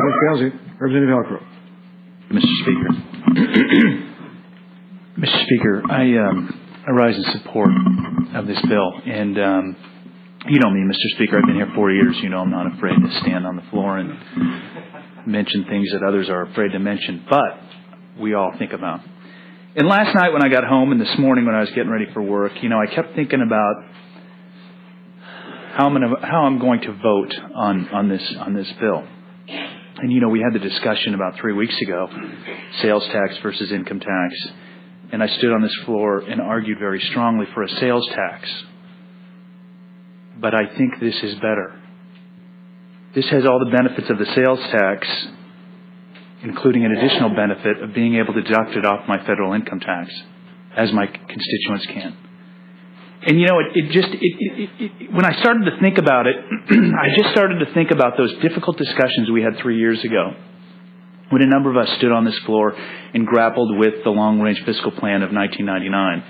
Representative Halcro. Mr. Speaker. Mr. Speaker, I rise in support of this bill. And you know me, Mr. Speaker. I've been here 4 years. You know I'm not afraid to stand on the floor and mention things that others are afraid to mention. But we all think about. And last night when I got home and this morning when I was getting ready for work, you know, I kept thinking about how I'm going to vote on this bill. And, you know, we had the discussion about 3 weeks ago, sales tax versus income tax. And I stood on this floor and argued very strongly for a sales tax. But I think this is better. This has all the benefits of the sales tax, including an additional benefit of being able to deduct it off my federal income tax, as my constituents can. And, you know, when I started to think about it, I just started to think about those difficult discussions we had 3 years ago when a number of us stood on this floor and grappled with the long-range fiscal plan of 1999.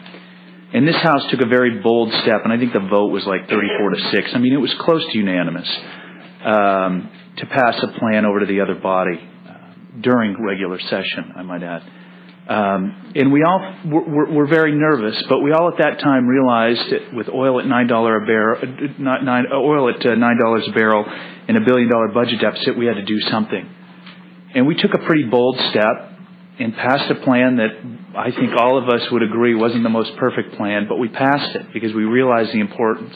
And this House took a very bold step, and I think the vote was like 34-6. I mean, it was close to unanimous to pass a plan over to the other body during regular session, I might add. And we all were very nervous, but we all at that time realized that with oil at $9 a barrel, oil at $9 a barrel, and $1 billion budget deficit, we had to do something. And we took a pretty bold step and passed a plan that I think all of us would agree wasn't the most perfect plan, but we passed it because we realized the importance.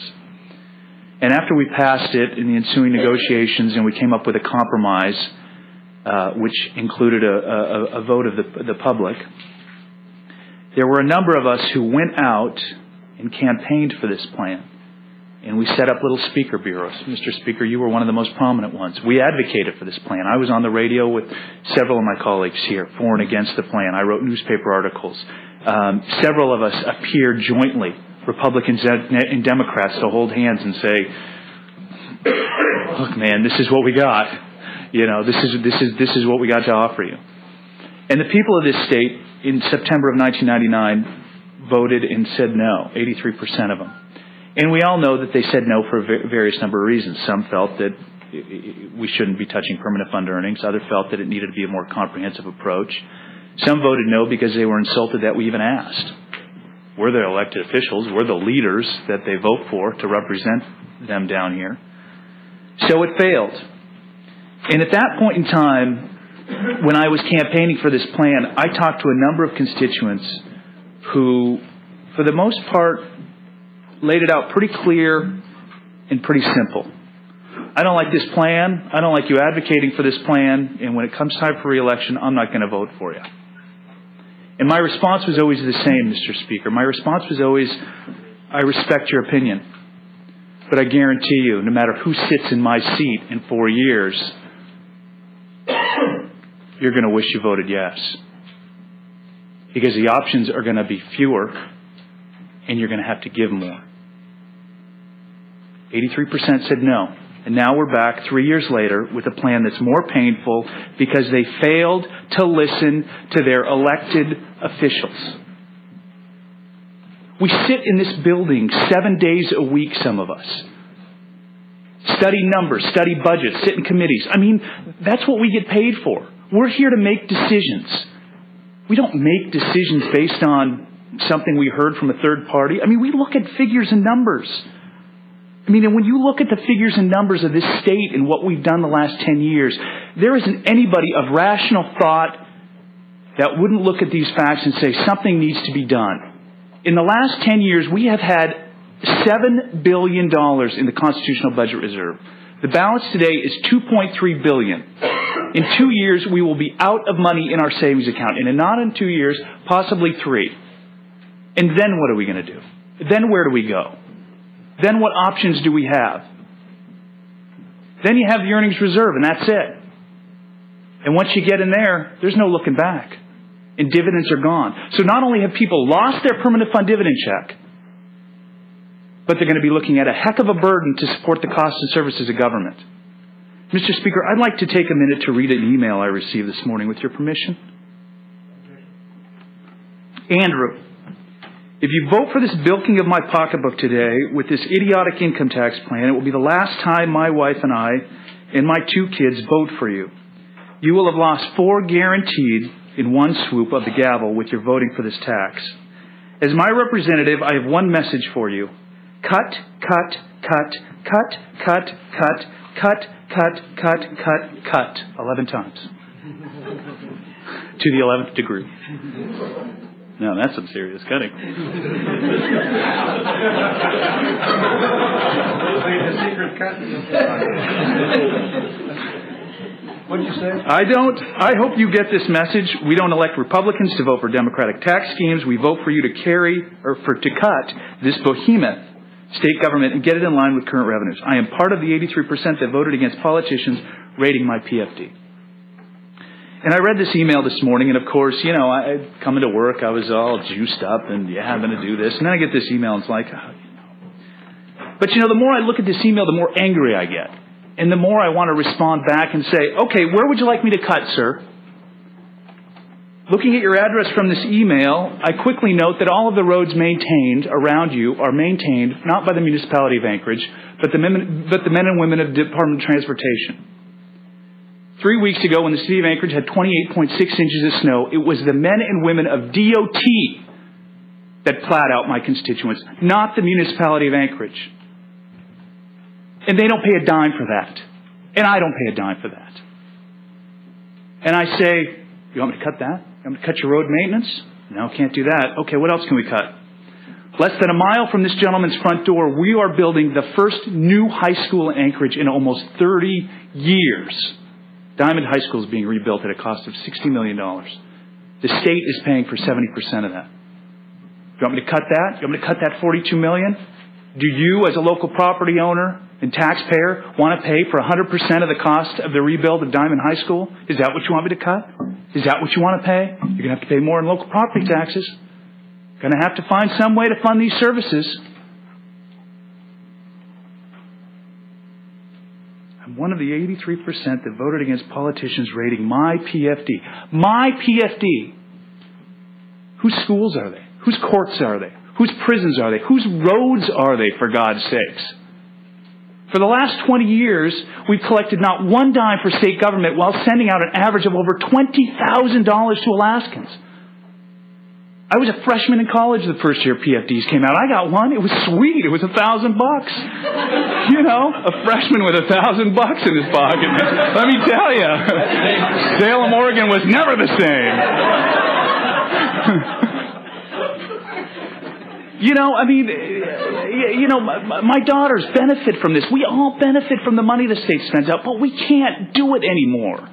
And after we passed it in the ensuing negotiations, and we came up with a compromise, which included a vote of the public, there were a number of us who went out and campaigned for this plan. And we set up little speaker bureaus. Mr. Speaker, you were one of the most prominent ones. We advocated for this plan. I was on the radio with several of my colleagues here for and against the plan. I wrote newspaper articles. Several of us appeared jointly, Republicans and Democrats, to hold hands and say, look, man, this is what we got. You know, this is what we got to offer you. And the people of this state in September of 1999 voted and said no, 83% of them. And we all know that they said no for a various number of reasons. Some felt that we shouldn't be touching permanent fund earnings. Others felt that it needed to be a more comprehensive approach. Some voted no because they were insulted that we even asked. We're the elected officials. We're the leaders that they vote for to represent them down here. So it failed. And at that point in time, when I was campaigning for this plan, I talked to a number of constituents who, for the most part, laid it out pretty clear and pretty simple. I don't like this plan. I don't like you advocating for this plan. And when it comes time for re-election, I'm not going to vote for you. And my response was always the same, Mr. Speaker. My response was always, I respect your opinion. But I guarantee you, no matter who sits in my seat in 4 years, you're going to wish you voted yes. Because the options are going to be fewer, and you're going to have to give more. 83% said no. And now we're back 3 years later with a plan that's more painful because they failed to listen to their elected officials. We sit in this building 7 days a week, some of us. Study numbers, study budgets, sit in committees. I mean, that's what we get paid for. We're here to make decisions. We don't make decisions based on something we heard from a third party. I mean, we look at figures and numbers. I mean, and when you look at the figures and numbers of this state and what we've done the last 10 years, there isn't anybody of rational thought that wouldn't look at these facts and say something needs to be done. In the last 10 years, we have had $7 billion in the Constitutional Budget Reserve. The balance today is $2.3 billion. In 2 years, we will be out of money in our savings account. And not in 2 years, possibly 3. And then what are we going to do? Then where do we go? Then what options do we have? Then you have the earnings reserve, and that's it. And once you get in there, there's no looking back. And dividends are gone. So not only have people lost their permanent fund dividend check, but they're going to be looking at a heck of a burden to support the costs and services of government. Mr. Speaker, I'd like to take a minute to read an email I received this morning with your permission. Andrew, if you vote for this bilking of my pocketbook today with this idiotic income tax plan, it will be the last time my wife and I and my 2 kids vote for you. You will have lost 4 guaranteed in one swoop of the gavel with your voting for this tax. As my representative, I have one message for you. Cut, cut, cut, cut, cut, cut, cut, cut, cut, cut, cut. 11 times. To the 11th degree. Now that's some serious cutting. What did you say? I hope you get this message. We don't elect Republicans to vote for Democratic tax schemes. We vote for you to to cut this behemoth state government and get it in line with current revenues. I am part of the 83% that voted against politicians raiding my PFD. And I read this email this morning, and of course, I come into work, I was all juiced up, and I'm going to do this. And then I get this email, and it's like, But the more I look at this email, the more angry I get. And the more I want to respond back and say, okay, where would you like me to cut, sir? Looking at your address from this email, I quickly note that all of the roads maintained around you are maintained not by the municipality of Anchorage, but the men and women of the Department of Transportation. 3 weeks ago, when the city of Anchorage had 28.6 inches of snow, it was the men and women of DOT that plowed out my constituents, not the municipality of Anchorage. And they don't pay a dime for that. And I don't pay a dime for that. And I say, you want me to cut that? You want me to cut your road maintenance? No, can't do that. Okay, what else can we cut? Less than a mile from this gentleman's front door, we are building the first new high school in Anchorage in almost 30 years. Diamond High School is being rebuilt at a cost of $60 million. The state is paying for 70% of that. You want me to cut that? You want me to cut that $42 million? Do you, as a local property owner and taxpayer, want to pay for 100% of the cost of the rebuild of Diamond High School? Is that what you want me to cut? Is that what you want to pay? You're going to have to pay more in local property taxes. You're going to have to find some way to fund these services. I'm one of the 83% that voted against politicians raiding my PFD. My PFD. Whose schools are they? Whose courts are they? Whose prisons are they? Whose roads are they, for God's sakes? For the last 20 years, we've collected not one dime for state government while sending out an average of over $20,000 to Alaskans. I was a freshman in college the first year PFDs came out. I got one. It was sweet. It was $1,000. A freshman with $1,000 in his pocket. Let me tell you, Salem, Oregon was never the same. My daughters benefit from this. We all benefit from the money the state spends out, but we can't do it anymore.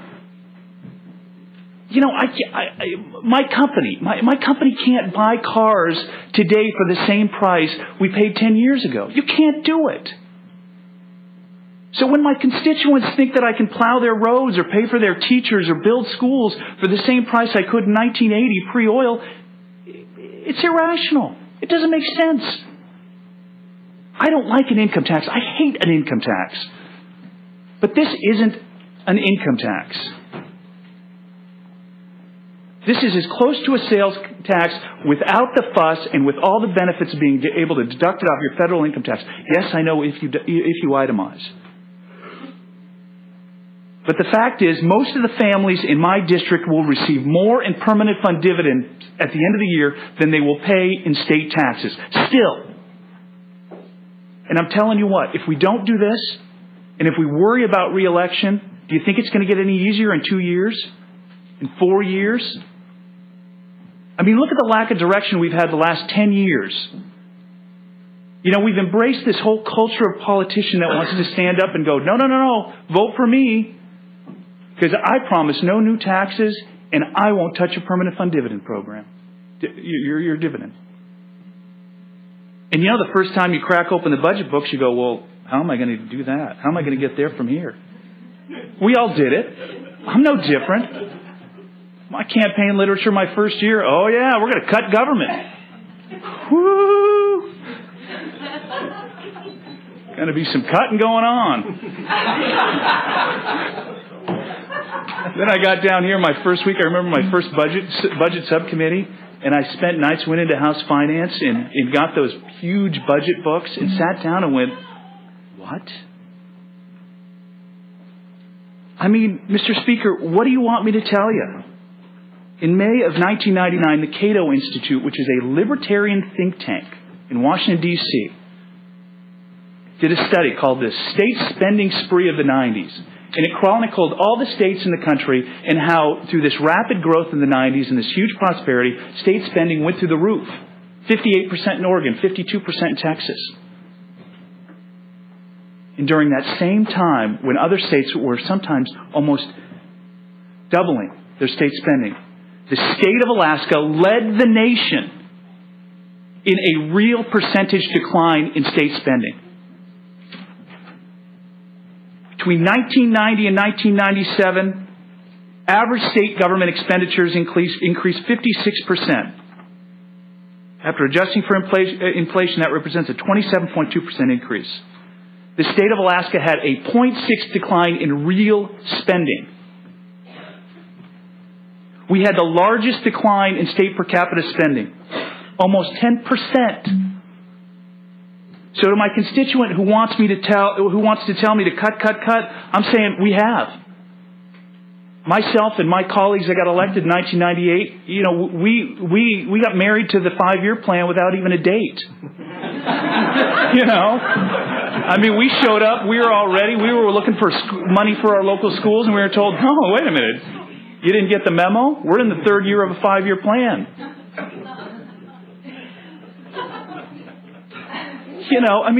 My company can't buy cars today for the same price we paid 10 years ago. You can't do it. So when my constituents think that I can plow their roads or pay for their teachers or build schools for the same price I could in 1980 pre-oil, it's irrational. It doesn't make sense. I don't like an income tax. I hate an income tax. But this isn't an income tax. This is as close to a sales tax without the fuss and with all the benefits of being able to deduct it off your federal income tax. Yes, I know if you itemize. But the fact is, most of the families in my district will receive more in permanent fund dividends at the end of the year than they will pay in state taxes. Still. And I'm telling you what, if we don't do this, and if we worry about re-election, do you think it's going to get any easier in 2 years? In 4 years? Look at the lack of direction we've had the last 10 years. We've embraced this whole culture of politician that wants to stand up and go, no, vote for me. Because I promise no new taxes, and I won't touch a permanent fund dividend program. Your dividend. And the first time you crack open the budget books, you go, well, how am I going to do that? How am I going to get there from here? We all did it. I'm no different. My campaign literature my first year, oh yeah, we're going to cut government. Woo! Going to be some cutting going on. Then I got down here my first week. I remember my first budget subcommittee, and I spent nights, went into House Finance and got those huge budget books and sat down and went, what? I mean, Mr. Speaker, what do you want me to tell you? In May of 1999, the Cato Institute, which is a libertarian think tank in Washington, D.C., did a study called the State Spending Spree of the 90s. And it chronicled all the states in the country and how, through this rapid growth in the 90s and this huge prosperity, state spending went through the roof. 58% in Oregon, 52% in Texas. And during that same time, when other states were sometimes almost doubling their state spending, the state of Alaska led the nation in a real percentage decline in state spending. Between 1990 and 1997, average state government expenditures increased 56%. After adjusting for inflation, that represents a 27.2% increase. The state of Alaska had a 0.6 decline in real spending. We had the largest decline in state per capita spending, almost 10%. So to my constituent who wants to tell me to cut, I'm saying we have. Myself and my colleagues that got elected in 1998, we got married to the 5-year plan without even a date. I mean, we showed up, we were all ready, we were looking for money for our local schools, and we were told, no, wait a minute, you didn't get the memo? We're in the 3rd year of a 5-year plan.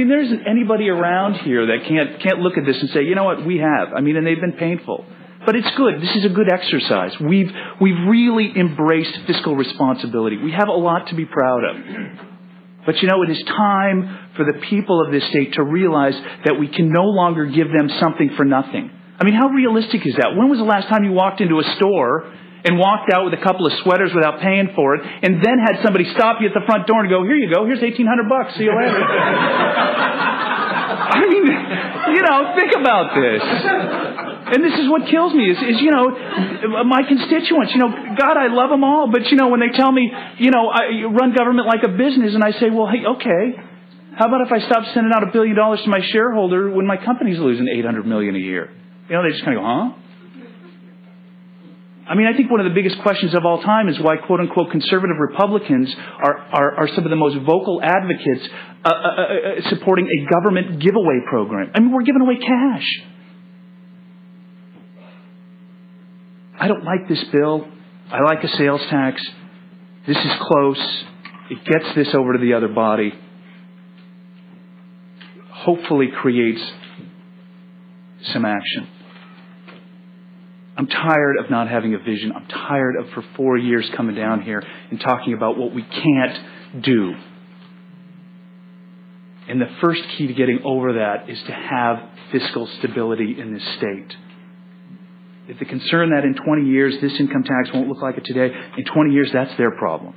There isn't anybody around here that can't look at this and say, you know what, we have. And they've been painful. But it's good. This is a good exercise. We've really embraced fiscal responsibility. We have a lot to be proud of. But it is time for the people of this state to realize that we can no longer give them something for nothing. How realistic is that? When was the last time you walked into a store and walked out with a couple of sweaters without paying for it, and then had somebody stop you at the front door and go, here you go, here's $1,800, see you later. Think about this. And this is what kills me is my constituents, God, I love them all, but when they tell me, I run government like a business, and I say, well, hey, okay, how about if I stop sending out $1 billion to my shareholder when my company's losing $800 million a year? They just kind of go, huh? I think one of the biggest questions of all time is why, quote-unquote, conservative Republicans are some of the most vocal advocates supporting a government giveaway program. We're giving away cash. I don't like this bill. I like a sales tax. This is close. It gets this over to the other body. Hopefully creates some action. I'm tired of not having a vision. I'm tired of, for 4 years, coming down here and talking about what we can't do. And the first key to getting over that is to have fiscal stability in this state. If the concern that in 20 years this income tax won't look like it today, in 20 years that's their problem.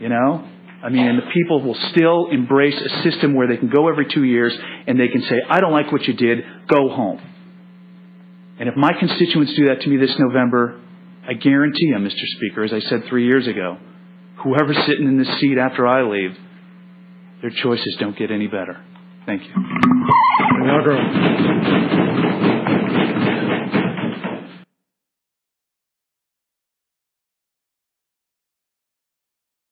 And the people will still embrace a system where they can go every 2 years and they can say, I don't like what you did, go home. And if my constituents do that to me this November, I guarantee you, Mr. Speaker, as I said 3 years ago, whoever's sitting in this seat after I leave, their choices don't get any better. Thank you.